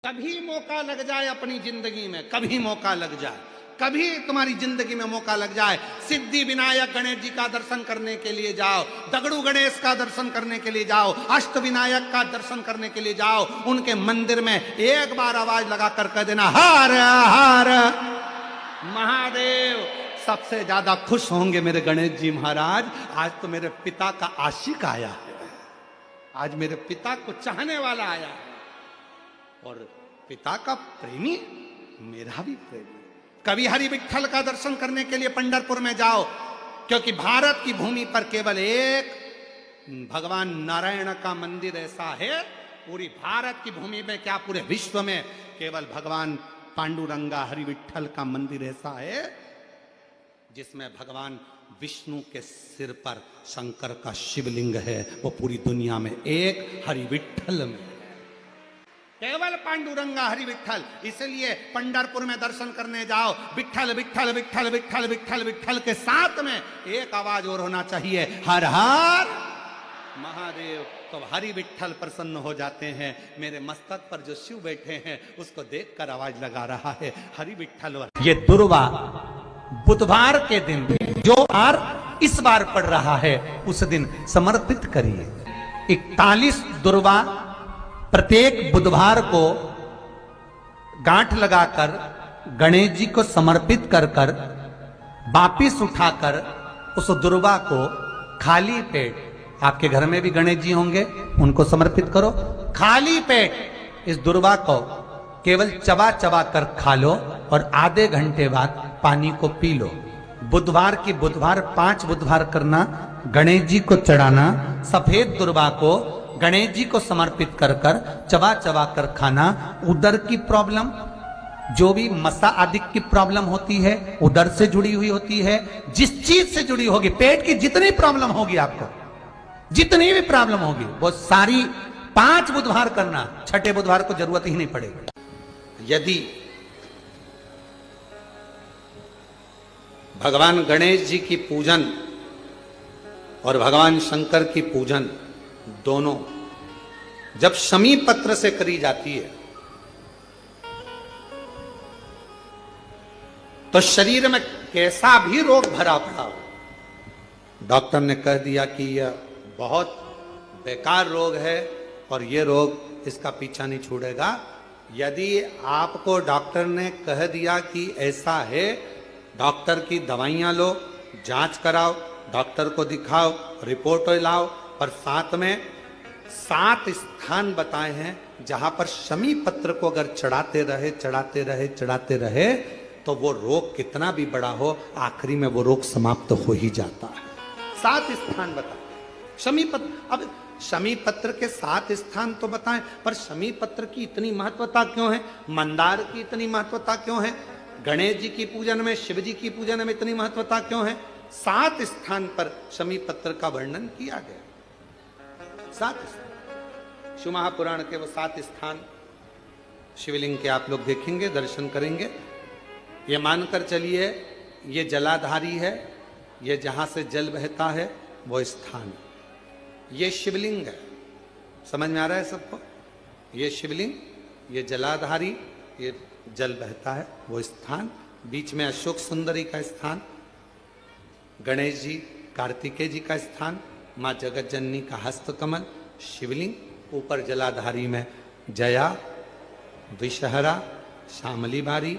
कभी मौका लग जाए अपनी जिंदगी में, कभी मौका लग जाए, कभी तुम्हारी जिंदगी में मौका लग जाए, सिद्धि विनायक गणेश जी का दर्शन करने के लिए जाओ, दगड़ू गणेश का दर्शन करने के लिए जाओ, अष्ट विनायक का दर्शन करने के लिए जाओ, उनके मंदिर में एक बार आवाज लगा कर कह देना हर हर महादेव। सबसे ज्यादा खुश होंगे मेरे गणेश जी महाराज, आज तो मेरे पिता का आशिक आया है, आज मेरे पिता को चाहने वाला आया है, और पिता का प्रेमी मेरा भी प्रेमी। कभी हरि विठ्ठल का दर्शन करने के लिए पंढरपुर में जाओ, क्योंकि भारत की भूमि पर केवल एक भगवान नारायण का मंदिर ऐसा है, पूरी भारत की भूमि में क्या पूरे विश्व में केवल भगवान पांडुरंगा हरि विठ्ठल का मंदिर ऐसा है जिसमें भगवान विष्णु के सिर पर शंकर का शिवलिंग है, वो पूरी दुनिया में एक हरि विठ्ठल में, केवल पांडुरंगा हरि विठ्ठल। इसलिए पंढरपुर में दर्शन करने जाओ, विठ्ठल विठ्ठल विठ्ठल विठ्ठल विठ्ठल विठ्ठल के साथ में एक आवाज और होना चाहिए, हर हर महादेव। तो हरि विठ्ठल प्रसन्न हो जाते हैं। मेरे मस्तक पर जो शिव बैठे हैं उसको देखकर आवाज लगा रहा है हरि विठ्ठल। ये दुर्वा बुधवार के दिन जो बार इस बार पड़ रहा है उस दिन समर्पित करिए। 41 दुर्वा प्रत्येक बुधवार को गांठ लगाकर गणेश जी को समर्पित कर कर वापिस उठाकर उस दुर्वा को खाली पेट, आपके घर में भी गणेश जी होंगे उनको समर्पित करो, खाली पेट इस दुर्वा को केवल चबा चबा कर खा लो और आधे घंटे बाद पानी को पी लो। बुधवार की बुधवार 5 बुधवार करना, गणेश जी को चढ़ाना, सफेद दुर्वा को गणेश जी को समर्पित कर कर चबा चबा कर खाना। उदर की प्रॉब्लम, जो भी मसा आदि की प्रॉब्लम होती है उदर से जुड़ी हुई होती है, जिस चीज से जुड़ी होगी, पेट की जितनी प्रॉब्लम होगी, आपको जितनी भी प्रॉब्लम होगी वो सारी 5 बुधवार करना, छठे बुधवार को जरूरत ही नहीं पड़ेगी। यदि भगवान गणेश जी की पूजन और भगवान शंकर की पूजन दोनों जब शमी पत्र से करी जाती है तो शरीर में कैसा भी रोग भरा पड़ा हो, डॉक्टर ने कह दिया कि यह बहुत बेकार रोग है और यह रोग इसका पीछा नहीं छोड़ेगा, यदि आपको डॉक्टर ने कह दिया कि ऐसा है, डॉक्टर की दवाइयां लो, जांच कराओ, डॉक्टर को दिखाओ, रिपोर्ट लाओ, पर साथ में 7 स्थान बताए हैं जहां पर शमी पत्र को अगर चढ़ाते रहे चढ़ाते रहे चढ़ाते रहे तो वो रोग कितना भी बड़ा हो आखिरी में वो रोग समाप्त हो ही जाता है। 7 स्थान बताए शमी पत्र। अब शमी पत्र के 7 स्थान तो बताएं, पर शमी पत्र की इतनी महत्वता क्यों है, मंदार की इतनी महत्वता क्यों है, गणेश जी की पूजन में, शिव जी की पूजन में इतनी महत्वता क्यों है? 7 स्थान पर शमी पत्र का वर्णन किया गया। 7 शिव महापुराण के वो 7 स्थान शिवलिंग के आप लोग देखेंगे, दर्शन करेंगे। ये मानकर चलिए ये जलाधारी है, ये जहां से जल बहता है वो स्थान, ये शिवलिंग है। समझ में आ रहा है सबको? ये शिवलिंग, ये जलाधारी, ये जल बहता है वो स्थान, बीच में अशोक सुंदरी का स्थान, गणेश जी कार्तिकेय जी का स्थान, माँ जगत जननी का हस्तकमल, शिवलिंग, ऊपर जलाधारी में जया, विषहरा, श्यामली बारी,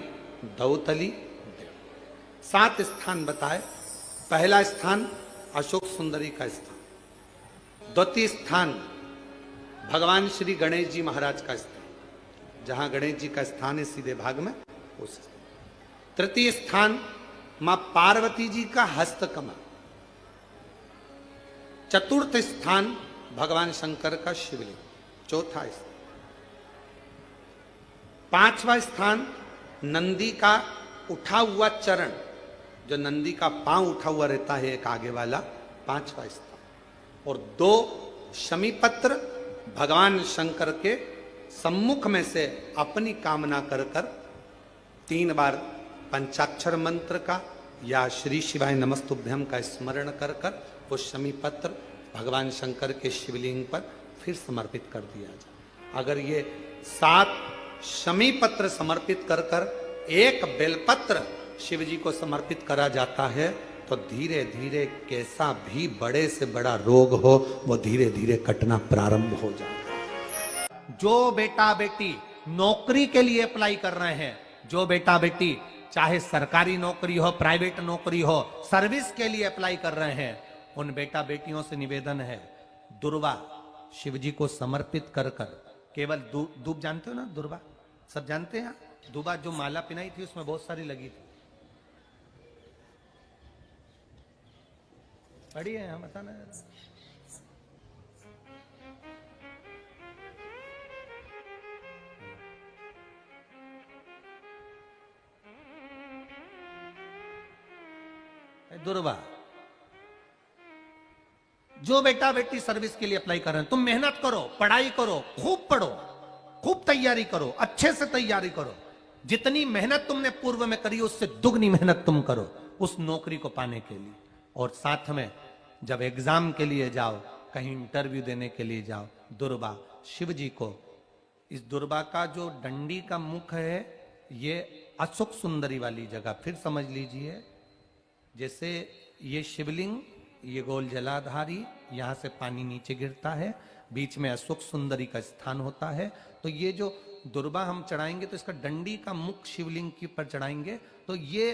दौतली, 7 स्थान बताए। पहला स्थान अशोक सुंदरी का स्थान, द्वितीय स्थान भगवान श्री गणेश जी महाराज का स्थान, जहां गणेश जी का स्थान है सीधे भाग में उस। तृतीय स्थान मां पार्वती जी का हस्तकमल। चतुर्थ स्थान भगवान शंकर का शिवलिंग। चौथा स्थान। 5वां स्थान नंदी का उठा हुआ चरण, जो नंदी का पांव उठा हुआ रहता है एक आगे वाला, 5वां स्थान। और 2 शमी पत्र भगवान शंकर के सम्मुख में से अपनी कामना कर कर 3 बार पंचाक्षर मंत्र का या श्री शिवाय नमस्तुभ्यम का स्मरण कर कर वो शमी पत्र भगवान शंकर के शिवलिंग पर फिर समर्पित कर दिया जाए। अगर ये 7 शमी पत्र समर्पित कर कर एक बेलपत्र शिव जी को समर्पित करा जाता है तो धीरे धीरे कैसा भी बड़े से बड़ा रोग हो वो धीरे धीरे कटना प्रारंभ हो जाता है। जो बेटा बेटी नौकरी के लिए अप्लाई कर रहे हैं, जो बेटा बेटी चाहे सरकारी नौकरी हो, प्राइवेट नौकरी हो, सर्विस के लिए अप्लाई कर रहे हैं, उन बेटा बेटियों से निवेदन है, दुर्वा शिव जी को समर्पित कर कर केवल दूब जानते हो ना, दुर्वा सब जानते हैं। दुबा जो माला पिनाई थी उसमें बहुत सारी लगी थी, पढ़ी है, हम बताना दुर्वा। जो बेटा बेटी सर्विस के लिए अप्लाई कर रहे हैं, तुम मेहनत करो, पढ़ाई करो, खूब पढ़ो, खूब तैयारी करो, अच्छे से तैयारी करो। जितनी मेहनत तुमने पूर्व में करी उससे दुगनी मेहनत तुम करो उस नौकरी को पाने के लिए। और साथ में जब एग्जाम के लिए जाओ, कहीं इंटरव्यू देने के लिए जाओ, दुर्वा शिव जी को, इस दुर्वा का जो डंडी का मुख है ये अशोक सुंदरी वाली जगह, फिर समझ लीजिए जैसे ये शिवलिंग, ये गोल जलाधारी, यहां से पानी नीचे गिरता है, बीच में अशोक सुंदरी का स्थान होता है। तो ये जो दुर्वा हम चढ़ाएंगे तो इसका डंडी का मुख शिवलिंग की पर चढ़ाएंगे तो ये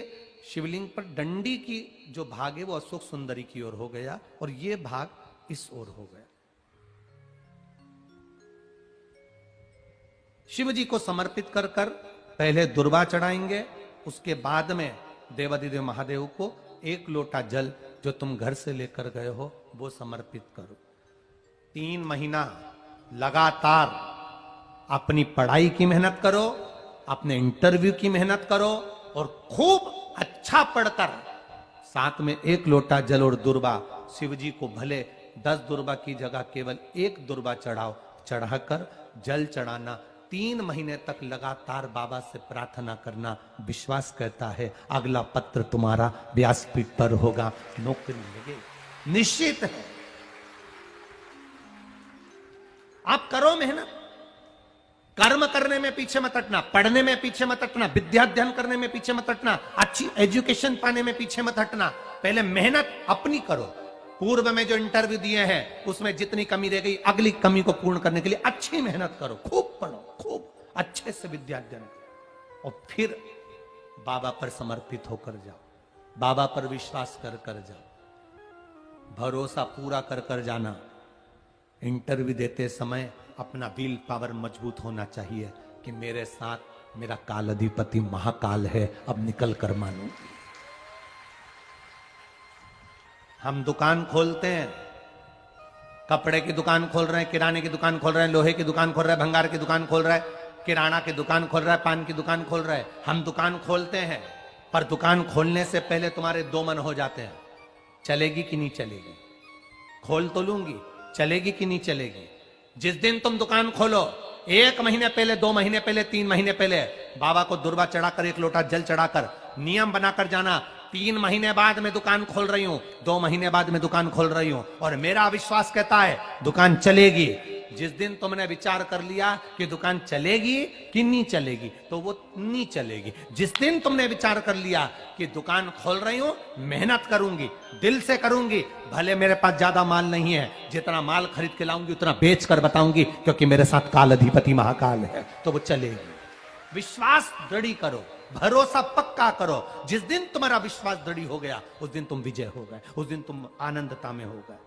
शिवलिंग पर डंडी की जो भाग है वो अशोक सुंदरी की ओर हो गया और ये भाग इस ओर हो गया। शिव जी को समर्पित कर कर पहले दुर्वा चढ़ाएंगे, उसके बाद में देवाधिदेव महादेव को एक लोटा जल जो तुम घर से लेकर गए हो वो समर्पित करो। 3 महीना लगातार अपनी पढ़ाई की मेहनत करो, अपने इंटरव्यू की मेहनत करो और खूब अच्छा पढ़कर साथ में एक लोटा जल और दुर्वा शिव जी को भले 10 दुर्वा की जगह केवल एक दुर्वा चढ़ाओ, चढ़ाकर जल चढ़ाना, 3 महीने तक लगातार बाबा से प्रार्थना करना। विश्वास कहता है अगला पत्र तुम्हारा व्यासपीठ पर होगा, नौकरी लगेगी, निश्चित है। आप करो मेहनत, कर्म करने में पीछे मत हटना, पढ़ने में पीछे मत हटना, विद्या अध्ययन करने में पीछे मत हटना, अच्छी एजुकेशन पाने में पीछे मत हटना। पहले मेहनत अपनी करो। पूर्व में जो इंटरव्यू दिए हैं उसमें जितनी कमी रह गई अगली कमी को पूर्ण करने के लिए अच्छी मेहनत करो, खूब पढ़ो, खूब अच्छे से विद्या अध्ययन करो और फिर बाबा पर समर्पित होकर जाओ, बाबा पर विश्वास कर कर जाओ, भरोसा पूरा कर कर जाना। इंटरव्यू देते समय अपना विल पावर मजबूत होना चाहिए कि मेरे साथ मेरा काल अधिपति महाकाल है, अब निकल कर मानूंगी। हम दुकान खोलते हैं, कपड़े की दुकान खोल रहे हैं, किराने की दुकान खोल रहे हैं, लोहे की दुकान खोल रहे हैं, भंगार की दुकान खोल रहे हैं, किराना की दुकान खोल रहा है, पान की दुकान खोल रहा है। हम दुकान खोलते हैं पर दुकान खोलने से पहले तुम्हारे 2 मन हो जाते हैं, चलेगी कि नहीं चलेगी, खोल तो लूंगी, चलेगी कि नहीं चलेगी। जिस दिन तुम दुकान खोलो 1 महीने पहले, 2 महीने पहले, 3 महीने पहले बाबा को दुर्वा चढ़ाकर एक लोटा जल चढ़ाकर नियम बनाकर जाना, 3 महीने बाद मैं दुकान खोल रही हूं, 2 महीने बाद मैं दुकान खोल रही हूं और मेरा विश्वास कहता है दुकान चलेगी। जिस दिन तुमने विचार कर लिया कि दुकान चलेगी कि नहीं चलेगी तो वो नहीं चलेगी। जिस दिन तुमने विचार कर लिया कि दुकान खोल रही हूं, मेहनत करूंगी, दिल से करूंगी, भले मेरे पास ज्यादा माल नहीं है, जितना माल खरीद के लाऊंगी उतना बेच कर बताऊंगी क्योंकि मेरे साथ काल अधिपति महाकाल है, तो वो चलेगी। विश्वास दृढ़ करो, भरोसा पक्का करो। जिस दिन तुम्हारा विश्वास दृढ़ हो गया उस दिन तुम विजय हो गए, उस दिन तुम आनंदता में हो गए।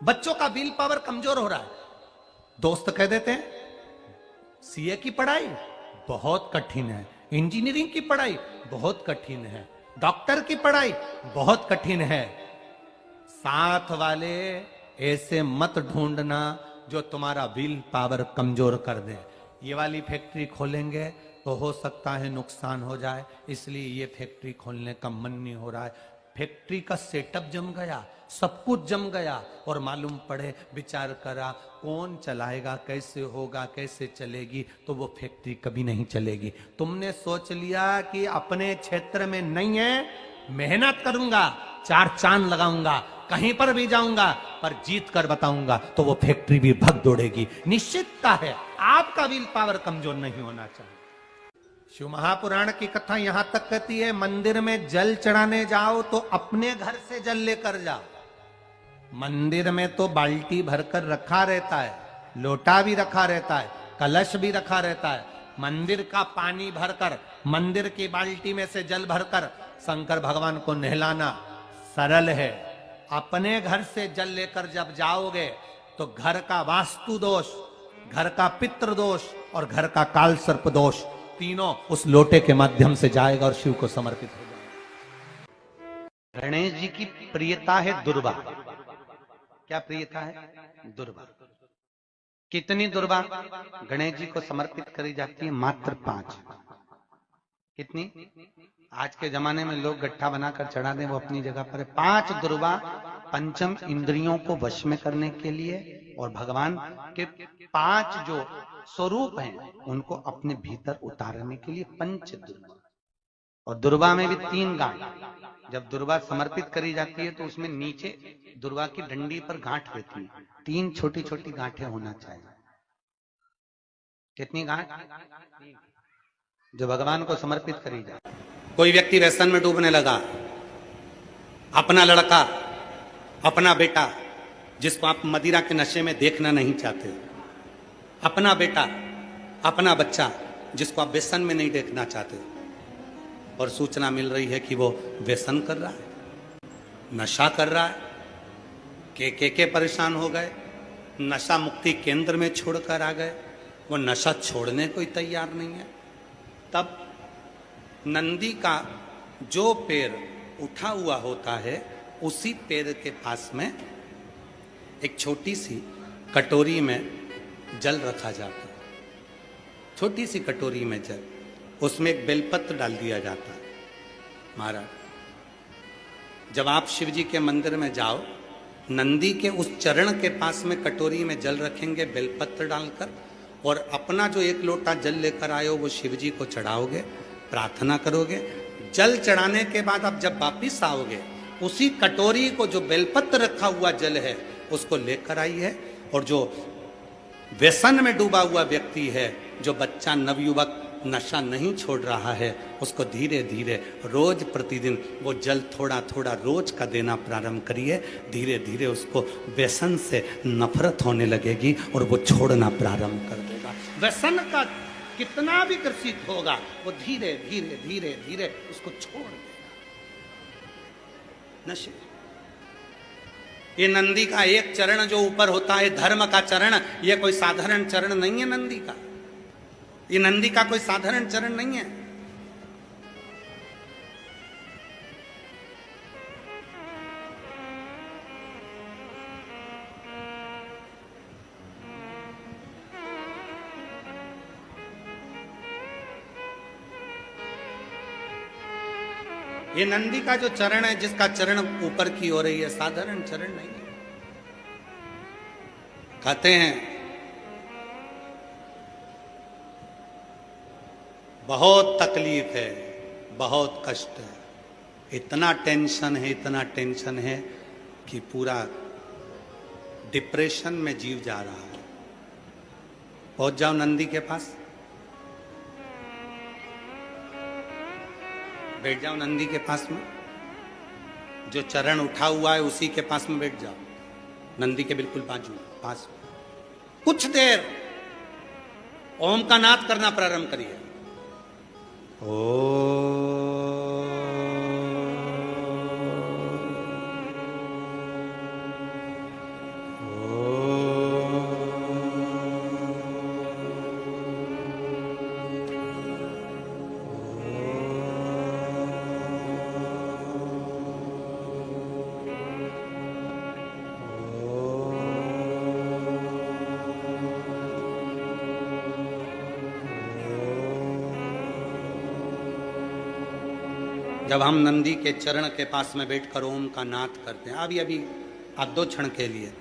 बच्चों का विल पावर कमजोर हो रहा है, दोस्त कह देते हैं सीए की पढ़ाई बहुत कठिन है, इंजीनियरिंग की पढ़ाई बहुत कठिन है, डॉक्टर की पढ़ाई बहुत कठिन है। साथ वाले ऐसे मत ढूंढना जो तुम्हारा विल पावर कमजोर कर दे। ये वाली फैक्ट्री खोलेंगे तो हो सकता है नुकसान हो जाए, इसलिए ये फैक्ट्री खोलने का मन नहीं हो रहा है। फैक्ट्री का सेटअप जम गया, सब कुछ जम गया और मालूम पड़े, विचार करा कौन चलाएगा, कैसे होगा, कैसे चलेगी, तो वो फैक्ट्री कभी नहीं चलेगी। तुमने सोच लिया कि अपने क्षेत्र में नहीं है, मेहनत करूंगा, 4 चांद लगाऊंगा, कहीं पर भी जाऊंगा पर जीत कर बताऊंगा, तो वो फैक्ट्री भी भग दौड़ेगी। निश्चितता है आपका विल पावर कमजोर नहीं होना चाहिए। शिव महापुराण की कथा यहां तक कहती है, मंदिर में जल चढ़ाने जाओ तो अपने घर से जल लेकर जाओ। मंदिर में तो बाल्टी भरकर रखा रहता है, लोटा भी रखा रहता है, कलश भी रखा रहता है। मंदिर का पानी भरकर, मंदिर की बाल्टी में से जल भरकर शंकर भगवान को नहलाना सरल है। अपने घर से जल लेकर जब जाओगे तो घर का वास्तु दोष, घर का पितृ दोष और घर का काल सर्प दोष तीनों उस लोटे के माध्यम से जाएगा और शिव को समर्पित हो जाएगा। गणेश जी की प्रियता है दुर्वा। क्या प्रियता है? दुर्वा। कितनी दुर्वा गणेश जी को समर्पित करी जाती है? मात्र 5। कितनी? आज के जमाने में लोग गट्ठा बनाकर चढ़ा दें, वो अपनी जगह पर है। 5 दुर्वा पंचम इंद्रियों को वश में करने के लिए और भगवान के 5 जो स्वरूप हैं उनको अपने भीतर उतारने के लिए 5 दुर्वा। और दुर्वा में भी 3 गांठ। जब दुर्वा समर्पित करी जाती है तो उसमें नीचे दुर्वा की डंडी पर गांठ रहती है, 3 छोटी छोटी गांठें होना चाहिए। कितनी गांठ? जो भगवान को समर्पित करी जाए। कोई व्यक्ति व्यसन में डूबने लगा, अपना लड़का, अपना बेटा जिसको आप मदिरा के नशे में देखना नहीं चाहते, अपना बेटा, अपना बच्चा जिसको आप व्यसन में नहीं देखना चाहते, और सूचना मिल रही है कि वो व्यसन कर रहा है, नशा कर रहा है, के परेशान हो गए, नशा मुक्ति केंद्र में छोड़कर आ गए, वो नशा छोड़ने को ही तैयार नहीं है। तब नंदी का जो पैर उठा हुआ होता है उसी पैर के पास में एक छोटी सी कटोरी में जल रखा जाता है। छोटी सी कटोरी में जल, उसमें एक बेलपत्र डाल दिया जाता है। महाराज, जब आप शिव जी के मंदिर में जाओ, नंदी के उस चरण के पास में कटोरी में जल रखेंगे बेलपत्र डालकर, और अपना जो 1 लोटा जल लेकर आए हो वो शिव जी को चढ़ाओगे, प्रार्थना करोगे। जल चढ़ाने के बाद आप जब वापिस आओगे, उसी कटोरी को, जो बेलपत्र रखा हुआ जल है, उसको लेकर आइए। और जो व्यसन में डूबा हुआ व्यक्ति है, जो बच्चा नवयुवक नशा नहीं छोड़ रहा है, उसको धीरे धीरे रोज प्रतिदिन वो जल थोड़ा थोड़ा रोज का देना प्रारंभ करिए। धीरे धीरे उसको व्यसन से नफरत होने लगेगी और वो छोड़ना प्रारंभ कर देगा। व्यसन का कितना भी ग्रसित होगा, वो धीरे धीरे धीरे धीरे उसको छोड़ देगा। नशे, ये नंदी का एक चरण जो ऊपर होता है, धर्म का चरण, ये कोई साधारण चरण नहीं है नंदी का। ये नंदी का कोई साधारण चरण नहीं है। ये नंदी का जो चरण है, जिसका चरण ऊपर की हो रही है, साधारण चरण नहीं है। कहते हैं बहुत तकलीफ है, बहुत कष्ट है, इतना टेंशन है, इतना टेंशन है कि पूरा डिप्रेशन में जीव जा रहा है। पहुंच जाओ नंदी के पास, बैठ जाओ नंदी के पास में, जो चरण उठा हुआ है उसी के पास में बैठ जाओ, नंदी के बिल्कुल बाजू पास। कुछ देर ओम का नाद करना प्रारंभ करिए। जब हम नंदी के चरण के पास में बैठकर ओम का नाद करते हैं, अभी अभी आप 2 क्षण के लिए,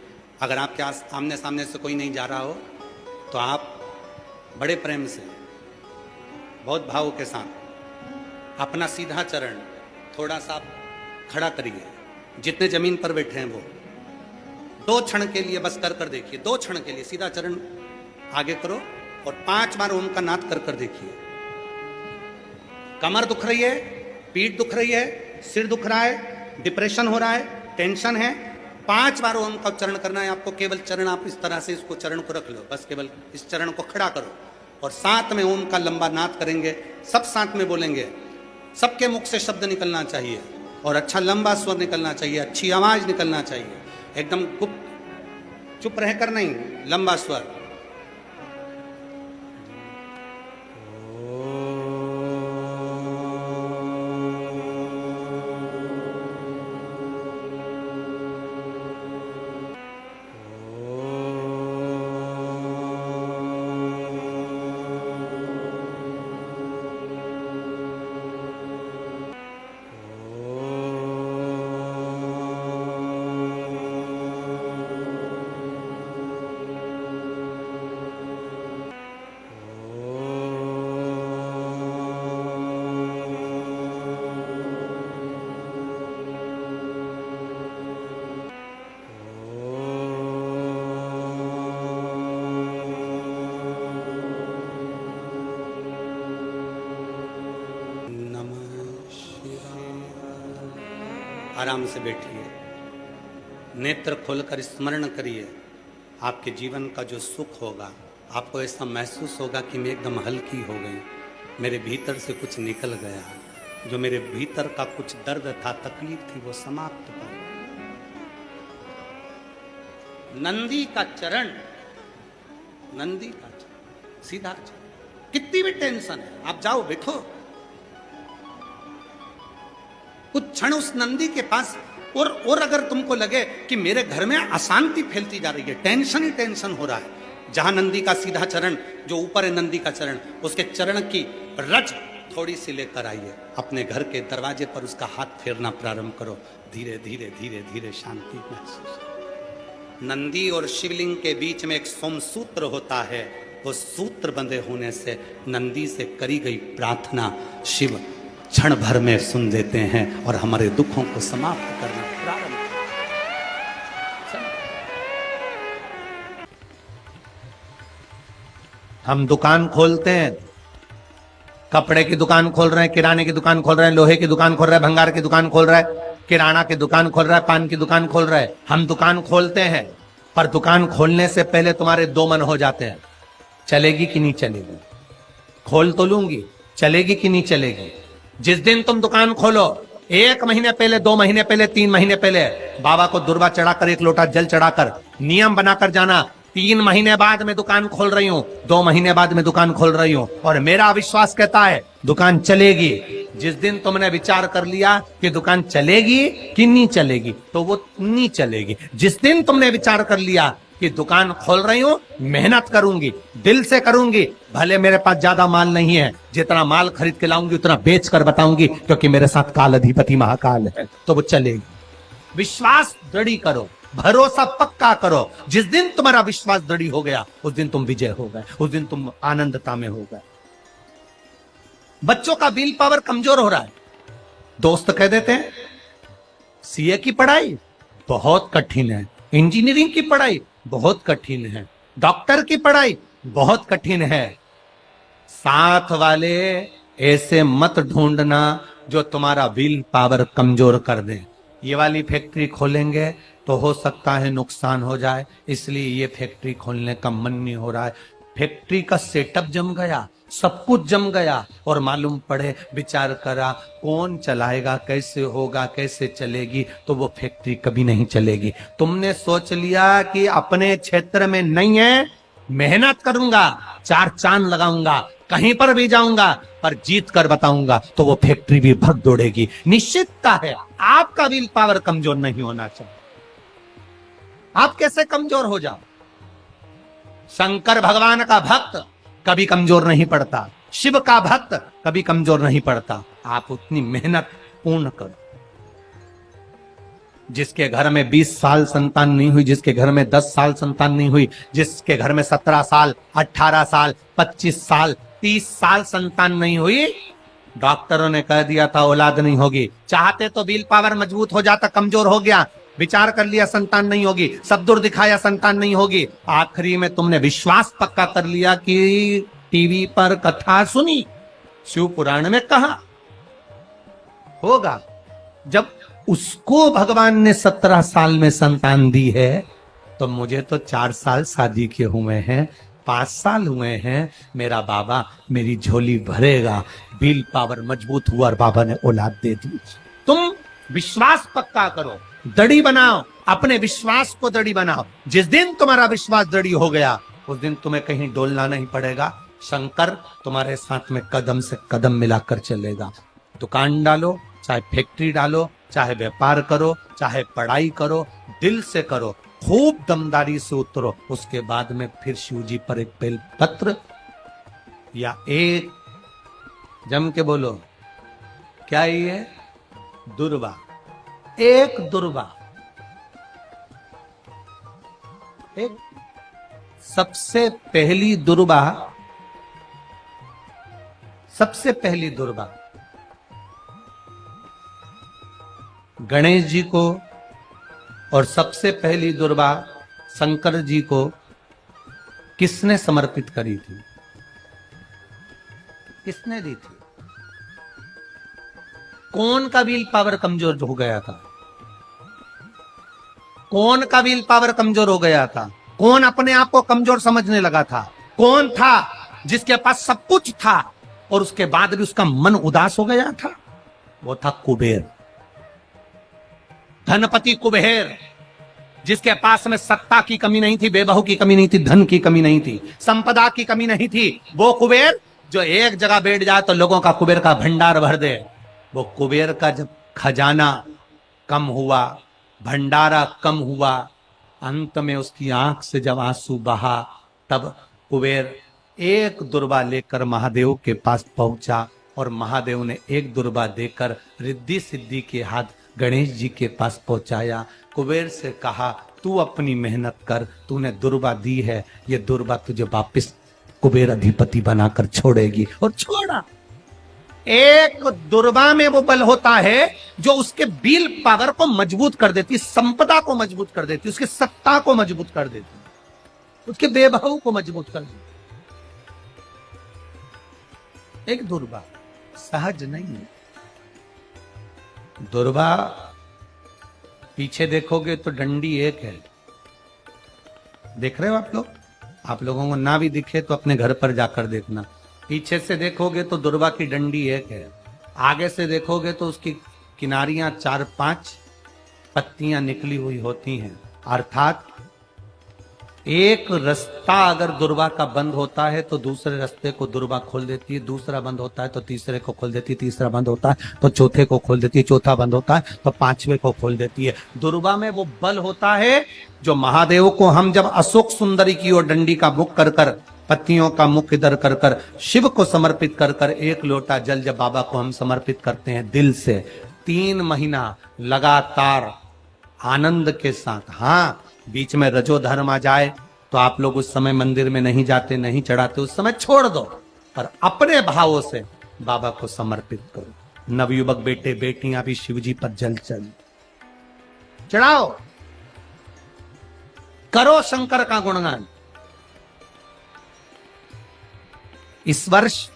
अगर आपके आमने सामने से कोई नहीं जा रहा हो तो आप बड़े प्रेम से, बहुत भाव के साथ अपना सीधा चरण थोड़ा सा खड़ा करिए, जितने जमीन पर बैठे हैं वो 2 क्षण के लिए बस कर देखिए। 2 क्षण के लिए सीधा चरण आगे करो, और 5 बार ओम का नाद कर देखिए। कमर दुख रही है, पीठ दुख रही है, सिर दुख रहा है, डिप्रेशन हो रहा है, टेंशन है, 5 बार ओम का उच्चारण करना है आपको। केवल चरण आप इस तरह से इसको चरण को रख लो, बस केवल इस चरण को खड़ा करो और साथ में ओम का लंबा नाद करेंगे। सब साथ में बोलेंगे, सबके मुख से शब्द निकलना चाहिए और अच्छा लंबा स्वर निकलना चाहिए, अच्छी आवाज निकलना चाहिए, एकदम गुप्त चुप रहकर नहीं, लंबा स्वर। आराम से बैठिए, नेत्र खोलकर स्मरण करिए। आपके जीवन का जो सुख होगा, आपको ऐसा महसूस होगा कि मैं एकदम हल्की हो गई, मेरे भीतर से कुछ निकल गया, जो मेरे भीतर का कुछ दर्द था, तकलीफ थी, वो समाप्त हो। नंदी का चरण, नंदी का चरण, सीधा चरण। कितनी भी टेंशन है, आप जाओ बैठो कुछ क्षण उस नंदी के पास। और अगर तुमको लगे कि मेरे घर में अशांति फैलती जा रही है, टेंशन ही टेंशन हो रहा है, जहां नंदी का सीधा चरण, जो ऊपर है नंदी का चरण, उसके चरण की रज थोड़ी सी लेकर आइए, अपने घर के दरवाजे पर उसका हाथ फेरना प्रारंभ करो। धीरे धीरे धीरे धीरे शांति महसूस। नंदी और शिवलिंग के बीच में एक सोमसूत्र होता है, वो सूत्र बंधे होने से नंदी से करी गई प्रार्थना शिव क्षण भर में सुन देते हैं और हमारे दुखों को समाप्त करना प्रारंभ। हम दुकान खोलते हैं, कपड़े की दुकान खोल रहे हैं, किराने की दुकान खोल रहे हैं, लोहे की दुकान खोल रहे हैं, भंगार की दुकान खोल रहा है, किराना की दुकान खोल रहा है, पान की दुकान खोल रहा है। हम दुकान खोलते हैं, पर दुकान खोलने से पहले तुम्हारे 2 मन हो जाते हैं, चलेगी कि नहीं चलेगी। खोल तो लूंगी, चलेगी कि नहीं चलेगी। जिस दिन तुम दुकान खोलो, 1 महीने पहले, 2 महीने पहले, 3 महीने पहले बाबा को दुर्वा चढ़ाकर, 1 लोटा जल चढ़ाकर नियम बनाकर जाना, 3 महीने बाद में दुकान खोल रही हूं, 2 महीने बाद में दुकान खोल रही हूं, और मेरा विश्वास कहता है दुकान चलेगी। जिस दिन तुमने विचार कर लिया कि दुकान चलेगी कि नहीं चलेगी, तो वो नहीं चलेगी। जिस दिन तुमने विचार कर लिया कि दुकान खोल रही हूं, मेहनत करूंगी, दिल से करूंगी, भले मेरे पास ज्यादा माल नहीं है, जितना माल खरीद के लाऊंगी उतना बेच कर बताऊंगी, क्योंकि मेरे साथ काल अधिपति महाकाल है, तो वो चलेगी। विश्वास दृढ़ करो, भरोसा पक्का करो। जिस दिन तुम्हारा विश्वास दृढ़ हो गया, उस दिन तुम विजय हो गए, उस दिन तुम आनंदता में हो गए। बच्चों का विल पावर कमजोर हो रहा है, दोस्त कह देते हैं सीए की पढ़ाई बहुत कठिन है, इंजीनियरिंग की पढ़ाई बहुत कठिन है, डॉक्टर की पढ़ाई बहुत कठिन है। साथ वाले ऐसे मत ढूंढना जो तुम्हारा विल पावर कमजोर कर दे। ये वाली फैक्ट्री खोलेंगे तो हो सकता है नुकसान हो जाए, इसलिए ये फैक्ट्री खोलने का मन नहीं हो रहा है। फैक्ट्री का सेटअप जम गया, सब कुछ जम गया, और मालूम पड़े, विचार करा कौन चलाएगा, कैसे होगा, कैसे चलेगी, तो वो फैक्ट्री कभी नहीं चलेगी। तुमने सोच लिया कि अपने क्षेत्र में नहीं है, मेहनत करूंगा, 4 चांद लगाऊंगा, कहीं पर भी जाऊंगा, पर जीत कर बताऊंगा, तो वो फैक्ट्री भी भग दौड़ेगी। निश्चितता है आपका विल पावर कमजोर नहीं होना चाहिए। आप कैसे कमजोर हो जाओ? शंकर भगवान का भक्त कभी कमजोर नहीं पड़ता, शिव का भक्त कभी कमजोर नहीं पड़ता। आप उतनी मेहनत पूर्ण करो। जिसके घर में 20 साल संतान नहीं हुई, जिसके घर में 10 साल संतान नहीं हुई, जिसके घर में 17 साल, 18 साल, 25 साल, 30 साल संतान नहीं हुई, डॉक्टरों ने कह दिया था औलाद नहीं होगी। चाहते तो विल पावर मजबूत हो जाता, कमजोर हो गया, विचार कर लिया संतान नहीं होगी, सब दूर दिखाया संतान नहीं होगी, आखिरी में तुमने विश्वास पक्का कर लिया कि टीवी पर कथा सुनी, शिव पुराण में कहा होगा। जब उसको भगवान ने 17 साल में संतान दी है, तो मुझे तो 4 साल शादी के हुए हैं, 5 साल हुए हैं, मेरा बाबा मेरी झोली भरेगा। बिल पावर मजबूत हुआ और बाबा ने औलाद दे दी। तुम विश्वास पक्का करो, दड़ी बनाओ, अपने विश्वास को दड़ी बनाओ। जिस दिन तुम्हारा विश्वास दड़ी हो गया, उस दिन तुम्हें कहीं डोलना नहीं पड़ेगा। शंकर तुम्हारे साथ में कदम से कदम मिलाकर चलेगा। दुकान डालो, चाहे फैक्ट्री डालो, चाहे व्यापार करो, चाहे पढ़ाई करो, दिल से करो, खूब दमदारी से उतरो। उसके बाद में फिर शिव जी पर एक बेल पत्र या एक, जम के बोलो, क्या ये दुर्वा, एक दुर्वा, एक सबसे पहली दुर्वा, सबसे पहली दुर्वा गणेश जी को, और सबसे पहली दुर्वा शंकर जी को किसने समर्पित करी थी? किसने दी थी? कौन का विल पावर कमजोर हो गया था? कौन का विल पावर कमजोर हो गया था? कौन अपने आप को कमजोर समझने लगा था? कौन था जिसके पास सब कुछ था और उसके बाद भी उसका मन उदास हो गया था? वो था कुबेर, धनपति कुबेर, जिसके पास में सत्ता की कमी नहीं थी, बेबहू की कमी नहीं थी, धन की कमी नहीं थी, संपदा की कमी नहीं थी। वो कुबेर जो एक जगह बैठ जाए तो लोगों का कुबेर का भंडार भर दे। वो कुबेर का जब खजाना कम हुआ, भंडारा कम हुआ, अंत में उसकी आंख से जब आंसू बहा, तब कुबेर एक दुर्वा लेकर महादेव के पास पहुंचा और महादेव ने एक दुर्वा देकर रिद्धि सिद्धि के हाथ गणेश जी के पास पहुंचाया। कुबेर से कहा, तू अपनी मेहनत कर, तूने दुर्वा दी है, ये दुर्वा तुझे वापिस कुबेर अधिपति बनाकर छोड़ेगी। और छोड़ा। एक दुर्वा में वो बल होता है जो उसके बिल पावर को मजबूत कर देती, संपदा को मजबूत कर देती, उसकी सत्ता को मजबूत कर देती, उसके बेबहू को मजबूत कर देती। एक दुर्वा सहज नहीं है। दुर्वा पीछे देखोगे तो डंडी एक है, देख रहे हो आप लोग? आप लोगों को ना भी दिखे तो अपने घर पर जाकर देखना। पीछे से देखोगे तो दुर्वा की डंडी एक है, आगे से देखोगे तो उसकी किनारियां 4-5 पत्तियां निकली हुई होती हैं। अर्थात एक रास्ता अगर दुर्वा का बंद होता है तो दूसरे रास्ते को दुर्वा खोल देती है, दूसरा बंद होता है तो तीसरे को खोल देती है, तीसरा बंद होता है तो चौथे को खोल देती है, चौथा बंद होता है तो 5वें को खोल देती है। दुर्वा में वो बल होता है जो महादेव को हम जब अशोक सुंदरी की ओर डंडी का मुख कर कर, पत्तियों का मुख इधर कर कर, शिव को समर्पित कर कर, एक लोटा जल जब बाबा को हम समर्पित करते हैं दिल से, 3 महीना लगातार आनंद के साथ, हाँ बीच में रजो धर्म आ जाए तो आप लोग उस समय मंदिर में नहीं जाते, नहीं चढ़ाते, उस समय छोड़ दो, पर अपने भावों से बाबा को समर्पित करो। नवयुवक बेटे बेटियां भी शिव जी पर जल चढ़ाओ, करो शंकर का गुणगान। इस वर्ष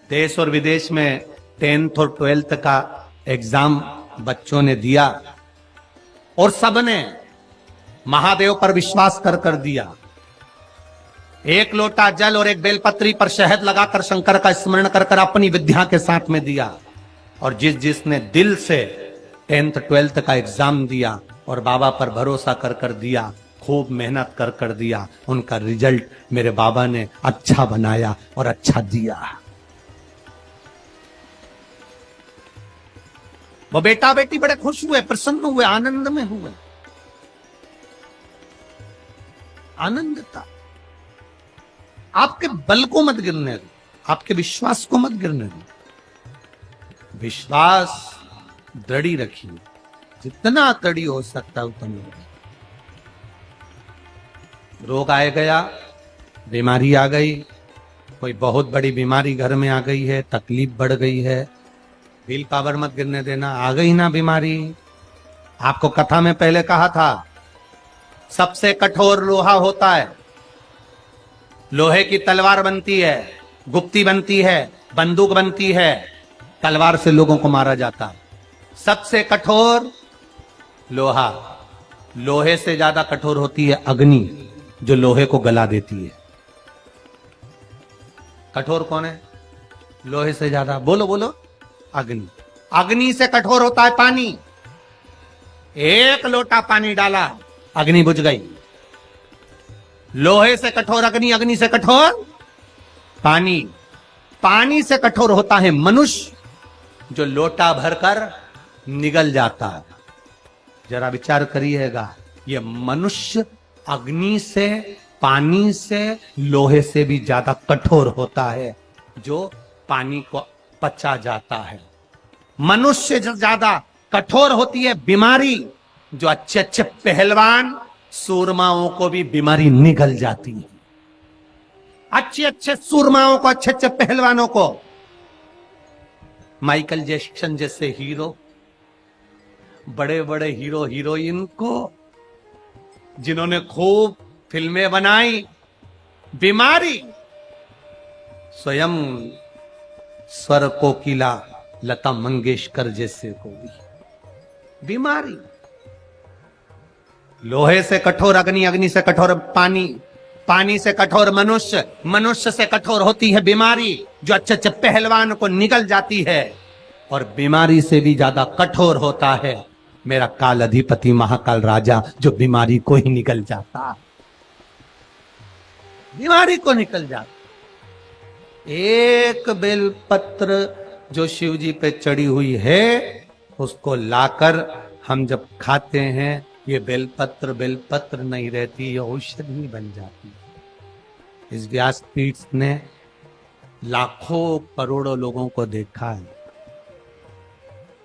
देश और विदेश में 10th और 12th का एग्जाम बच्चों ने दिया और सबने महादेव पर विश्वास कर कर दिया। एक लोटा जल और एक बेलपत्री पर शहद लगाकर शंकर का स्मरण कर कर अपनी विद्या के साथ में दिया। और जिसने दिल से 10th 12th का एग्जाम दिया और बाबा पर भरोसा कर कर दिया, खूब मेहनत कर कर दिया, उनका रिजल्ट मेरे बाबा ने अच्छा बनाया और अच्छा दिया। वो बेटा बेटी बड़े खुश हुए, प्रसन्न हुए, आनंद में हुए, आनंद था। आपके बल को मत गिरने दो, आपके विश्वास को मत गिरने दो। विश्वास दृढ़ी रखिए, जितना दृढ़ी हो सकता है उतना। रोग आए गया, बीमारी आ गई, कोई बहुत बड़ी बीमारी घर में आ गई है, तकलीफ बढ़ गई है, व्हील पावर मत गिरने देना, आ गई ना बीमारी। आपको कथा में पहले कहा था, सबसे कठोर लोहा होता है, लोहे की तलवार बनती है, गुप्ती बनती है, बंदूक बनती है, तलवार से लोगों को मारा जाता है। सबसे कठोर लोहा, लोहे से ज्यादा कठोर होती है अग्नि, जो लोहे को गला देती है। कठोर कौन है लोहे से ज्यादा? बोलो बोलो, अग्नि। अग्नि से कठोर होता है पानी। एक लोटा पानी डाला, अग्नि बुझ गई। लोहे से कठोर अग्नि, अग्नि से कठोर पानी, पानी से कठोर होता है मनुष्य, जो लोटा भरकर निगल जाता है। जरा विचार करिएगा, ये मनुष्य अग्नि से, पानी से, लोहे से भी ज्यादा कठोर होता है, जो पानी को पचा जाता है। मनुष्य से ज्यादा कठोर होती है बीमारी, जो अच्छे अच्छे पहलवान सूरमाओं को भी बीमारी निगल जाती है। अच्छे अच्छे सूरमाओं को, अच्छे अच्छे पहलवानों को, माइकल जैक्सन जैसे हीरो, बड़े बड़े हीरो हीरोइन को, जिन्होंने खूब फिल्में बनाई, बीमारी। स्वयं स्वर कोकिला लता मंगेशकर जैसे को भी बीमारी। लोहे से कठोर अग्नि, अग्नि से कठोर पानी, पानी से कठोर मनुष्य, मनुष्य से कठोर होती है बीमारी, जो अच्छे अच्छे पहलवान को निगल जाती है। और बीमारी से भी ज्यादा कठोर होता है मेरा काल अधिपति महाकाल राजा, जो बीमारी को ही निकल जाता, बीमारी को निकल जाता। एक बेलपत्र जो शिव जी पे चढ़ी हुई है, उसको लाकर हम जब खाते हैं, ये बेलपत्र नहीं रहती, ये औषधि बन जाती। इस व्यासपीठ ने लाखों करोड़ों लोगों को देखा है।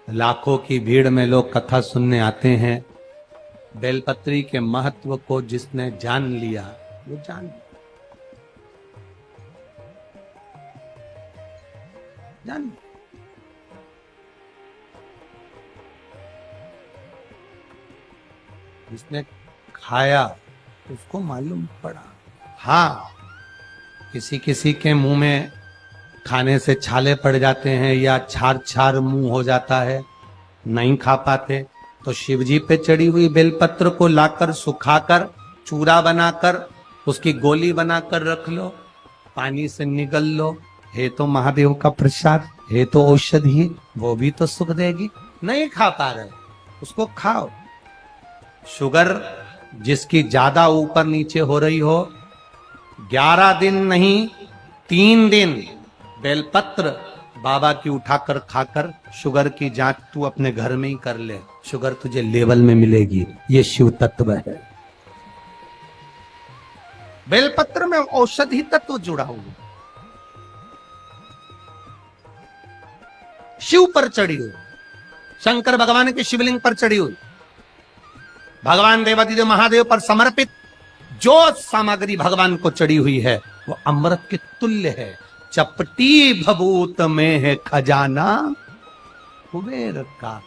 लाखों की भीड़ में लोग कथा सुनने आते हैं। बेलपत्री के महत्व को जिसने जान लिया, वो जान जिसने खाया उसको मालूम पड़ा। हाँ, किसी किसी के मुंह में खाने से छाले पड़ जाते हैं या छार छार मुंह हो जाता है, नहीं खा पाते, तो शिवजी पे चढ़ी हुई बेलपत्र को लाकर सुखाकर चूरा बनाकर उसकी गोली बनाकर रख लो, पानी से निगल लो। है तो महादेव का प्रसाद, है तो औषधि, वो भी तो सुख देगी। नहीं खा पा रहे, उसको खाओ। शुगर जिसकी ज्यादा ऊपर नीचे हो रही हो, 11 दिन नहीं 3 दिन बेलपत्र बाबा की उठाकर खाकर शुगर की जांच तू अपने घर में ही कर ले, शुगर तुझे लेवल में मिलेगी। ये शिव तत्व है। बेलपत्र में औषधि तत्व जुड़ा हुआ, शिव पर चढ़ी हुई, शंकर भगवान के शिवलिंग पर चढ़ी हुई, भगवान देवादिदेव महादेव पर समर्पित जो सामग्री भगवान को चढ़ी हुई है, वो अमृत के तुल्य है। चपटी भभूत में है खजाना कुबेर का।